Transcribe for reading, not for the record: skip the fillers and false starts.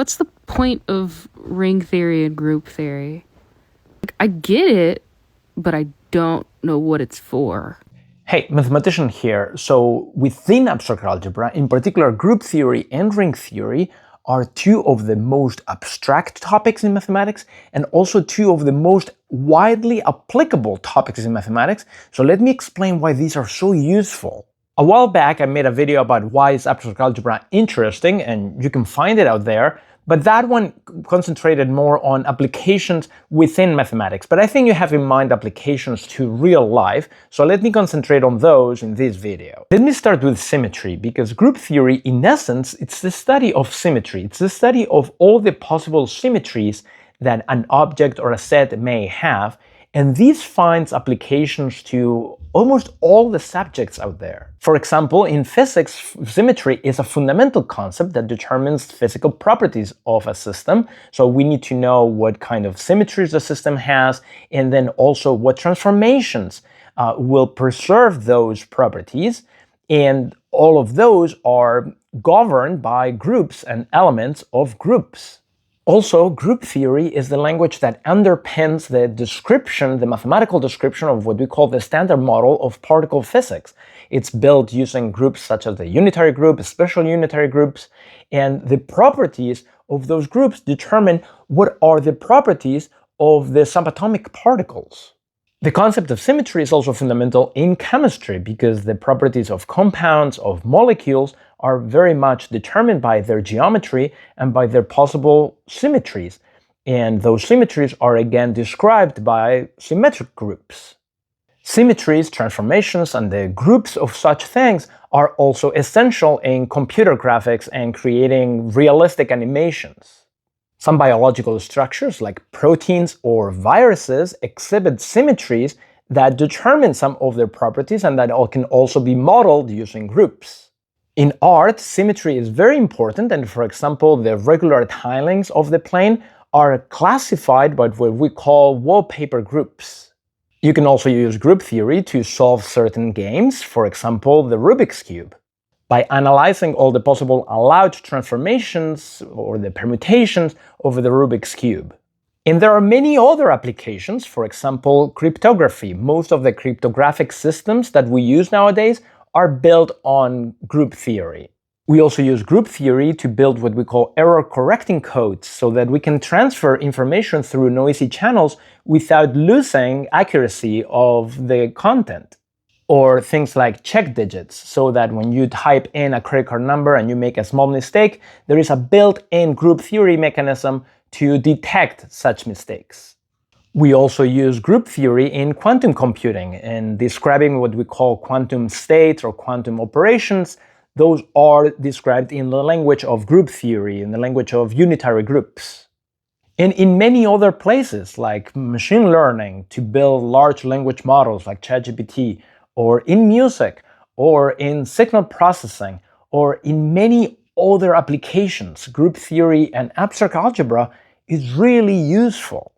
What's the point of ring theory and group theory? I get it, but I don't know what it's for. Hey, mathematician here. So within abstract algebra, in particular group theory and ring theory, are two of the most abstract topics in mathematics and also two of the most widely applicable topics in mathematics. So let me explain why these are so useful. A while back I made a video about why is abstract algebra interesting, and you can find it out there. But that one concentrated more on applications within mathematics. But I think you have in mind applications to real life, so let me concentrate on those in this video. Let me start with symmetry, because group theory, in essence, it's the study of symmetry. It's the study of all the possible symmetries that an object or a set may have, and this finds applications to almost all the subjects out there. For example, in physics, symmetry is a fundamental concept that determines physical properties of a system. So we need to know what kind of symmetries the system has, and then also what transformations will preserve those properties. And all of those are governed by groups and elements of groups. Also, group theory is the language that underpins the description, the mathematical description of what we call the standard model of particle physics. It's built using groups such as the unitary group, special unitary groups, and the properties of those groups determine what are the properties of the subatomic particles. The concept of symmetry is also fundamental in chemistry because the properties of compounds, of molecules, are very much determined by their geometry and by their possible symmetries. And those symmetries are again described by symmetric groups. Symmetries, transformations, and the groups of such things are also essential in computer graphics and creating realistic animations. Some biological structures, like proteins or viruses, exhibit symmetries that determine some of their properties and that can also be modeled using groups. In art, symmetry is very important, and for example, the regular tilings of the plane are classified by what we call wallpaper groups. You can also use group theory to solve certain games, for example, the Rubik's Cube, by analyzing all the possible allowed transformations or the permutations of the Rubik's Cube. And there are many other applications, for example, cryptography. Most of the cryptographic systems that we use nowadays are built on group theory. We also use group theory to build what we call error-correcting codes so that we can transfer information through noisy channels without losing accuracy of the content. Or things like check digits, so that when you type in a credit card number and you make a small mistake, there is a built-in group theory mechanism to detect such mistakes. We also use group theory in quantum computing and describing what we call quantum states or quantum operations. Those are described in the language of group theory, in the language of unitary groups. And in many other places, like machine learning to build large language models like ChatGPT, or in music, or in signal processing, or in many other applications, group theory and abstract algebra is really useful.